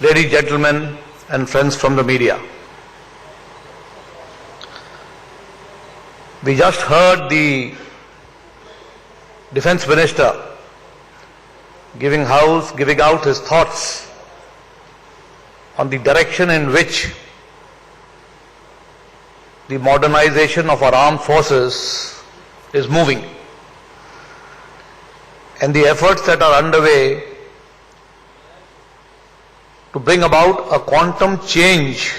ladies, gentlemen, and friends from the media. We just heard the Defence Minister giving out his thoughts on the direction in which the modernization of our armed forces is moving, and the efforts that are underway to bring about a quantum change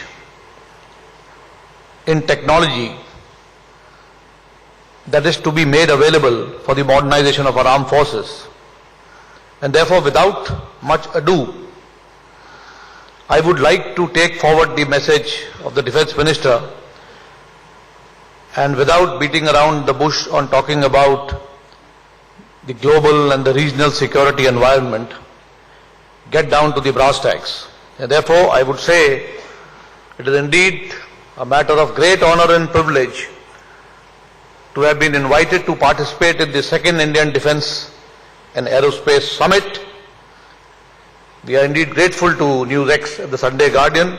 in technology that is to be made available for the modernization of our armed forces. And therefore, without much ado, I would like to take forward the message of the Defence Minister, and without beating around the bush on talking about the global and the regional security environment, get down to the brass tacks. And therefore, I would say it is indeed a matter of great honor and privilege to have been invited to participate in the second Indian Defence and Aerospace Summit. We are indeed grateful to NewsX and the Sunday Guardian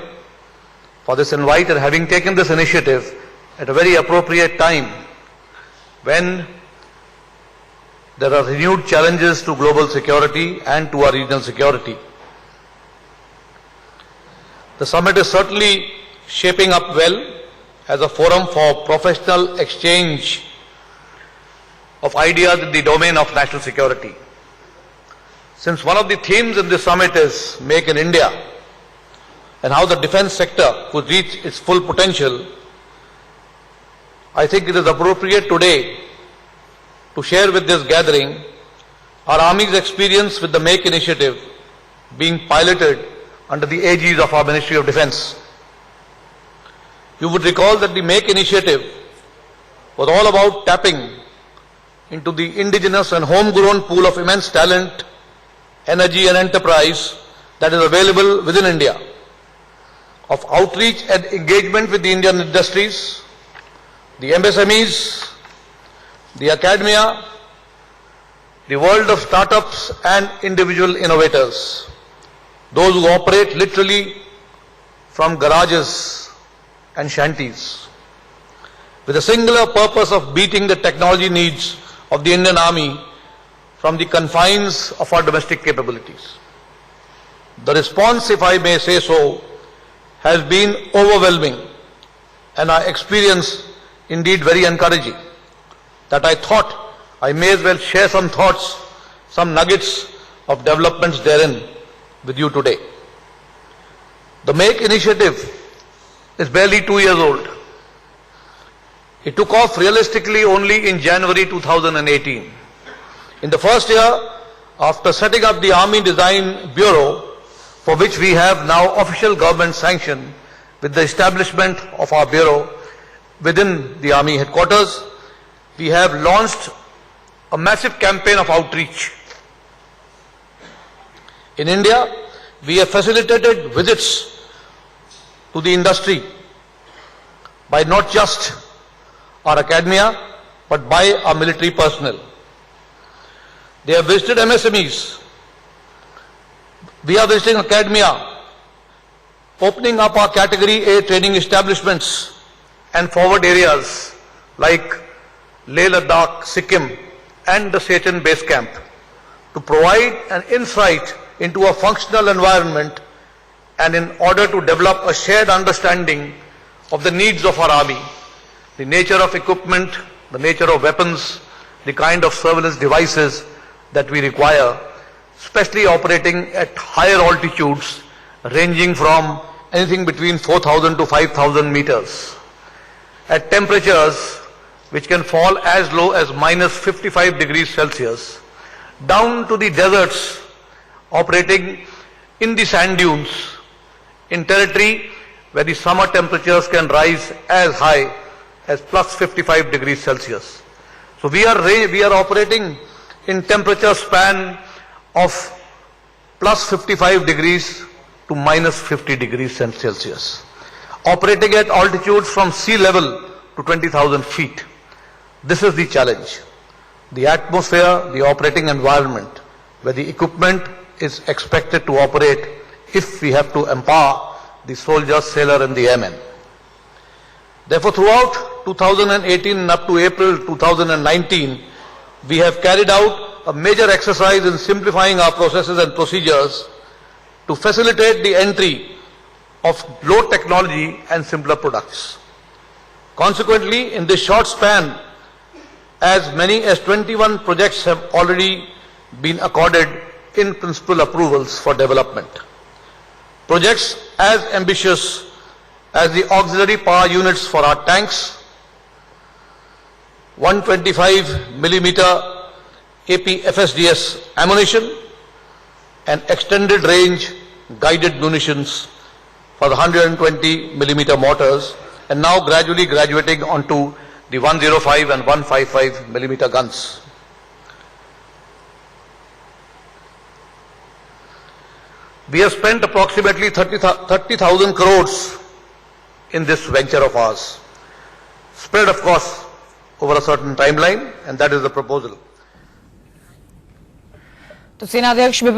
for this invite and having taken this initiative at a very appropriate time when there are renewed challenges to global security and to our regional security. The summit is certainly shaping up well as a forum for professional exchange of ideas in the domain of national security. Since one of the themes in this summit is Make in India and how the defence sector could reach its full potential, I think it is appropriate today to share with this gathering our Army's experience with the Make initiative being piloted under the aegis of our Ministry of Defence. You would recall that the Make initiative was all about tapping into the indigenous and homegrown pool of immense talent, energy and enterprise that is available within India, of outreach and engagement with the Indian industries, the MSMEs, the academia, the world of startups and individual innovators, those who operate literally from garages and shanties, with a singular purpose of meeting the technology needs of the Indian Army from the confines of our domestic capabilities. The response, if I may say so, has been overwhelming and our experience indeed very encouraging, that I thought I may as well share some thoughts, some nuggets of developments therein with you today. The Make initiative is barely 2 years old. It took off realistically only in January 2018. In the first year, after setting up the Army Design Bureau, for which we have now official government sanction with the establishment of our bureau within the Army headquarters, we have launched a massive campaign of outreach. In India, we have facilitated visits to the industry by not just our academia, but by our military personnel. They have visited MSMEs. We are visiting academia, opening up our Category A training establishments and forward areas like Leh Ladakh, Sikkim and the Sechan Base Camp to provide an insight into a functional environment and in order to develop a shared understanding of the needs of our Army, the nature of equipment, the nature of weapons, the kind of surveillance devices that we require, especially operating at higher altitudes ranging from anything between 4,000 to 5,000 meters, at temperatures which can fall as low as minus 55 degrees Celsius, down to the deserts operating in the sand dunes, in territory where the summer temperatures can rise as high as plus 55 degrees Celsius. So we are operating in temperature span of plus 55 degrees to minus 50 degrees Celsius, operating at altitudes from sea level to 20,000 feet. This is the challenge. The atmosphere, the operating environment, where the equipment is expected to operate if we have to empower the soldier, sailor and the airman. Therefore, throughout 2018 and up to April 2019, we have carried out a major exercise in simplifying our processes and procedures to facilitate the entry of low technology and simpler products. Consequently, in this short span, as many as 21 projects have already been accorded in principal approvals for development. Projects as ambitious as the auxiliary power units for our tanks, 125mm AP-FSDS ammunition, and extended range guided munitions for the 120mm mortars, and now gradually graduating onto the 105 and 155mm guns. We have spent approximately 30,000 crores in this venture of ours, spread of course over a certain timeline, and that is the proposal. तो सेनाध्यक्ष